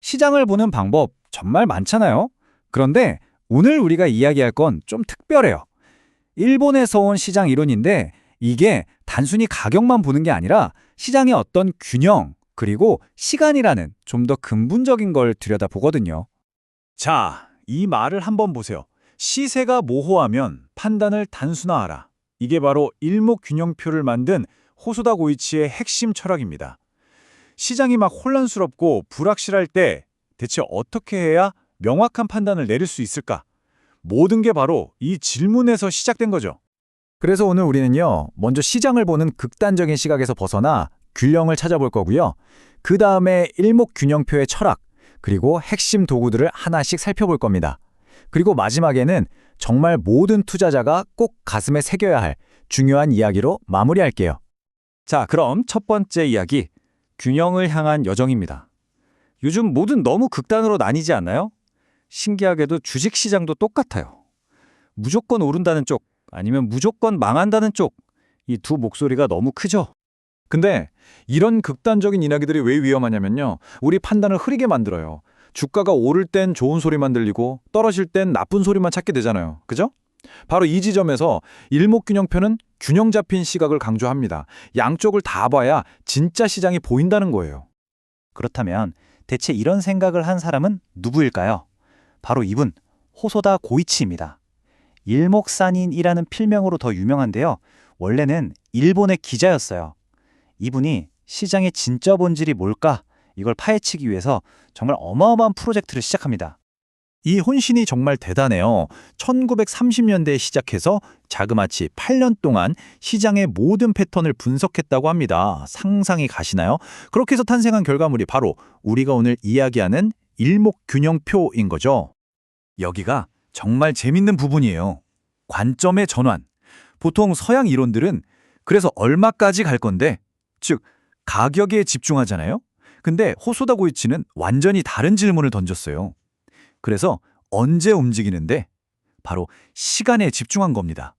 시장을 보는 방법 정말 많잖아요. 그런데 오늘 우리가 이야기할 건 좀 특별해요. 일본에서 온 시장 이론인데 이게 단순히 가격만 보는 게 아니라 시장의 어떤 균형, 그리고 시간이라는 좀 더 근본적인 걸 들여다보거든요. 자, 이 말을 한번 보세요. 시세가 모호하면 판단을 단순화하라. 이게 바로 일목균형표를 만든 호소다 고이치의 핵심 철학입니다. 시장이 막 혼란스럽고 불확실할 때 대체 어떻게 해야 명확한 판단을 내릴 수 있을까? 모든 게 바로 이 질문에서 시작된 거죠. 그래서 오늘 우리는요, 먼저 시장을 보는 극단적인 시각에서 벗어나 균형을 찾아볼 거고요. 그 다음에 일목균형표의 철학, 그리고 핵심 도구들을 하나씩 살펴볼 겁니다. 그리고 마지막에는 정말 모든 투자자가 꼭 가슴에 새겨야 할 중요한 이야기로 마무리할게요. 자, 그럼 첫 번째 이야기, 균형을 향한 여정입니다. 요즘 뭐든 너무 극단으로 나뉘지 않나요? 신기하게도 주식시장도 똑같아요. 무조건 오른다는 쪽, 아니면 무조건 망한다는 쪽, 이 두 목소리가 너무 크죠? 근데 이런 극단적인 이야기들이 왜 위험하냐면요. 우리 판단을 흐리게 만들어요. 주가가 오를 땐 좋은 소리만 들리고 떨어질 땐 나쁜 소리만 찾게 되잖아요. 그죠? 바로 이 지점에서 일목균형표는 균형 잡힌 시각을 강조합니다. 양쪽을 다 봐야 진짜 시장이 보인다는 거예요. 그렇다면 대체 이런 생각을 한 사람은 누구일까요? 바로 이분, 호소다 고이치입니다. 일목산인이라는 필명으로 더 유명한데요. 원래는 일본의 기자였어요. 이분이 시장의 진짜 본질이 뭘까? 이걸 파헤치기 위해서 정말 어마어마한 프로젝트를 시작합니다. 이 혼신이 정말 대단해요. 1930년대에 시작해서 자그마치 8년 동안 시장의 모든 패턴을 분석했다고 합니다. 상상이 가시나요? 그렇게 해서 탄생한 결과물이 바로 우리가 오늘 이야기하는 일목균형표인 거죠. 여기가 정말 재밌는 부분이에요. 관점의 전환. 보통 서양 이론들은 그래서 얼마까지 갈 건데, 즉 가격에 집중하잖아요. 근데 호소다 고이치는 완전히 다른 질문을 던졌어요. 그래서 언제 움직이는데 바로 시간에 집중한 겁니다.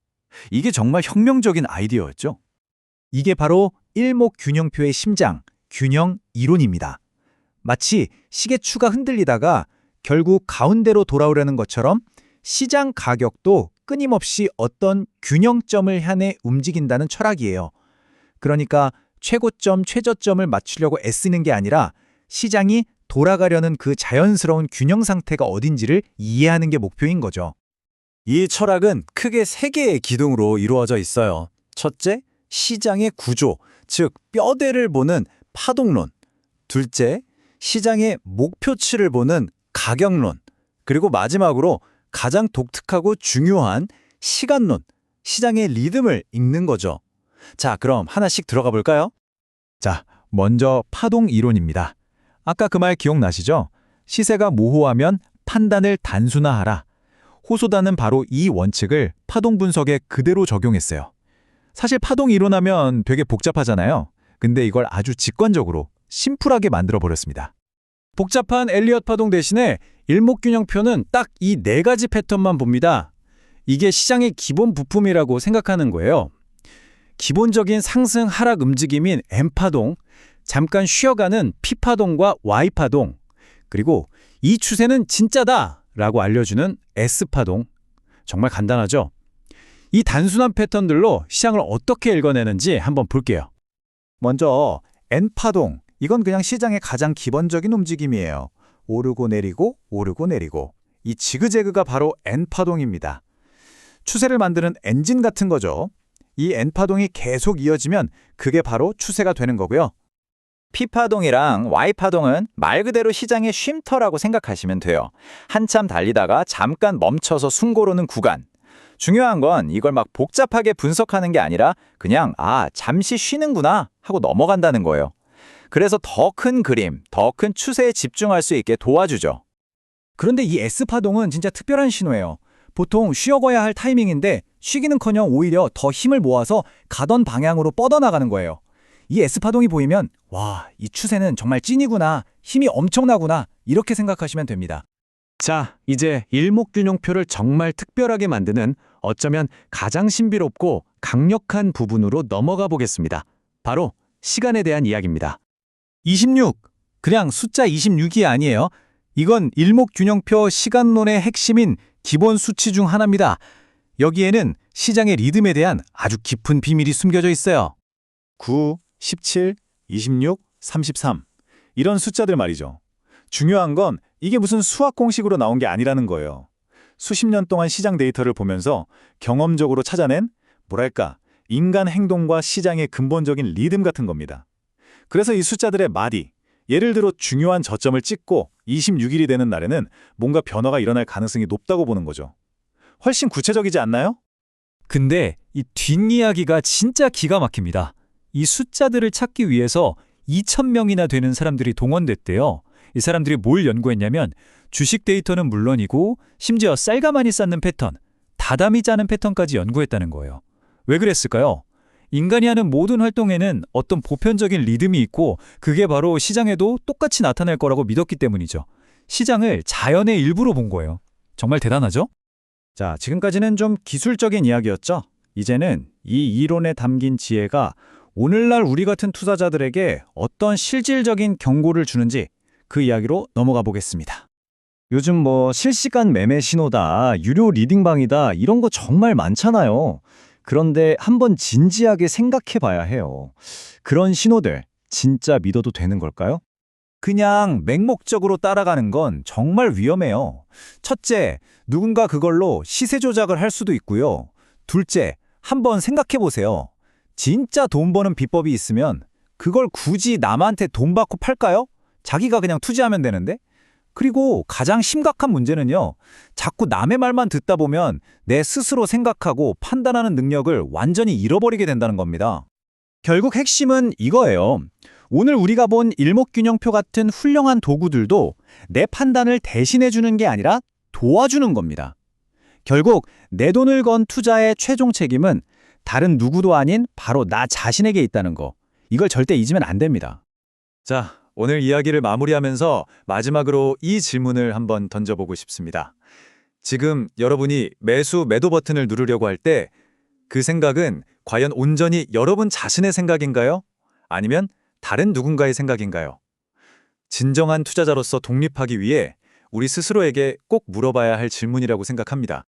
이게 정말 혁명적인 아이디어였죠. 이게 바로 일목균형표의 심장, 균형 이론입니다. 마치 시계추가 흔들리다가 결국 가운데로 돌아오려는 것처럼 시장 가격도 끊임없이 어떤 균형점을 향해 움직인다는 철학이에요. 그러니까 최고점, 최저점을 맞추려고 애쓰는 게 아니라 시장이 돌아가려는 그 자연스러운 균형 상태가 어딘지를 이해하는 게 목표인 거죠. 이 철학은 크게 세 개의 기둥으로 이루어져 있어요. 첫째, 시장의 구조, 즉 뼈대를 보는 파동론. 둘째, 시장의 목표치를 보는 가격론. 그리고 마지막으로 가장 독특하고 중요한 시간론, 시장의 리듬을 읽는 거죠. 자, 그럼 하나씩 들어가 볼까요? 자, 먼저 파동 이론입니다. 아까 그 말 기억나시죠? 시세가 모호하면 판단을 단순화하라. 호소다는 바로 이 원칙을 파동 분석에 그대로 적용했어요. 사실 파동 이론하면 되게 복잡하잖아요. 근데 이걸 아주 직관적으로 심플하게 만들어버렸습니다. 복잡한 엘리엇 파동 대신에 일목균형표는 딱 이 네 가지 패턴만 봅니다. 이게 시장의 기본 부품이라고 생각하는 거예요. 기본적인 상승 하락 움직임인 M파동, 잠깐 쉬어가는 P파동과 Y파동, 그리고 이 추세는 진짜다 라고 알려주는 S파동. 정말 간단하죠? 이 단순한 패턴들로 시장을 어떻게 읽어내는지 한번 볼게요. 먼저 N파동, 이건 그냥 시장의 가장 기본적인 움직임이에요. 오르고 내리고 오르고 내리고. 이 지그재그가 바로 N파동입니다. 추세를 만드는 엔진 같은 거죠. 이 N파동이 계속 이어지면 그게 바로 추세가 되는 거고요. P파동이랑 Y파동은 말 그대로 시장의 쉼터라고 생각하시면 돼요. 한참 달리다가 잠깐 멈춰서 숨 고르는 구간. 중요한 건 이걸 막 복잡하게 분석하는 게 아니라 그냥 잠시 쉬는구나 하고 넘어간다는 거예요. 그래서 더 큰 그림, 더 큰 추세에 집중할 수 있게 도와주죠. 그런데 이 S파동은 진짜 특별한 신호예요. 보통 쉬어가야 할 타이밍인데 쉬기는커녕 오히려 더 힘을 모아서 가던 방향으로 뻗어나가는 거예요. 이 S파동이 보이면 와, 이 추세는 정말 찐이구나, 힘이 엄청나구나 이렇게 생각하시면 됩니다. 자, 이제 일목균형표를 정말 특별하게 만드는 어쩌면 가장 신비롭고 강력한 부분으로 넘어가 보겠습니다. 바로 시간에 대한 이야기입니다. 26. 그냥 숫자 26이 아니에요. 이건 일목균형표 시간론의 핵심인 기본 수치 중 하나입니다. 여기에는 시장의 리듬에 대한 아주 깊은 비밀이 숨겨져 있어요. 9, 17, 26, 33 이런 숫자들 말이죠. 중요한 건 이게 무슨 수학 공식으로 나온 게 아니라는 거예요. 수십 년 동안 시장 데이터를 보면서 경험적으로 찾아낸 뭐랄까 인간 행동과 시장의 근본적인 리듬 같은 겁니다. 그래서 이 숫자들의 마디, 예를 들어 중요한 저점을 찍고 26일이 되는 날에는 뭔가 변화가 일어날 가능성이 높다고 보는 거죠. 훨씬 구체적이지 않나요? 근데 이 뒷이야기가 진짜 기가 막힙니다. 이 숫자들을 찾기 위해서 2,000명이나 되는 사람들이 동원됐대요. 이 사람들이 뭘 연구했냐면 주식 데이터는 물론이고 심지어 쌀가마니 쌓는 패턴, 다다미 짜는 패턴까지 연구했다는 거예요. 왜 그랬을까요? 인간이 하는 모든 활동에는 어떤 보편적인 리듬이 있고 그게 바로 시장에도 똑같이 나타날 거라고 믿었기 때문이죠. 시장을 자연의 일부로 본 거예요. 정말 대단하죠? 자, 지금까지는 좀 기술적인 이야기였죠. 이제는 이 이론에 담긴 지혜가 오늘날 우리 같은 투자자들에게 어떤 실질적인 경고를 주는지 그 이야기로 넘어가 보겠습니다. 요즘 뭐 실시간 매매 신호다, 유료 리딩방이다 이런 거 정말 많잖아요. 그런데 한번 진지하게 생각해 봐야 해요. 그런 신호들 진짜 믿어도 되는 걸까요? 그냥 맹목적으로 따라가는 건 정말 위험해요. 첫째, 누군가 그걸로 시세 조작을 할 수도 있고요. 둘째, 한번 생각해 보세요. 진짜 돈 버는 비법이 있으면 그걸 굳이 남한테 돈 받고 팔까요? 자기가 그냥 투자하면 되는데? 그리고 가장 심각한 문제는요. 자꾸 남의 말만 듣다 보면 내 스스로 생각하고 판단하는 능력을 완전히 잃어버리게 된다는 겁니다. 결국 핵심은 이거예요. 오늘 우리가 본 일목균형표 같은 훌륭한 도구들도 내 판단을 대신해 주는 게 아니라 도와주는 겁니다. 결국 내 돈을 건 투자의 최종 책임은 다른 누구도 아닌 바로 나 자신에게 있다는 거. 이걸 절대 잊으면 안 됩니다. 자, 오늘 이야기를 마무리하면서 마지막으로 이 질문을 한번 던져보고 싶습니다. 지금 여러분이 매수 매도 버튼을 누르려고 할 때 그 생각은 과연 온전히 여러분 자신의 생각인가요? 아니면 다른 누군가의 생각인가요? 진정한 투자자로서 독립하기 위해 우리 스스로에게 꼭 물어봐야 할 질문이라고 생각합니다.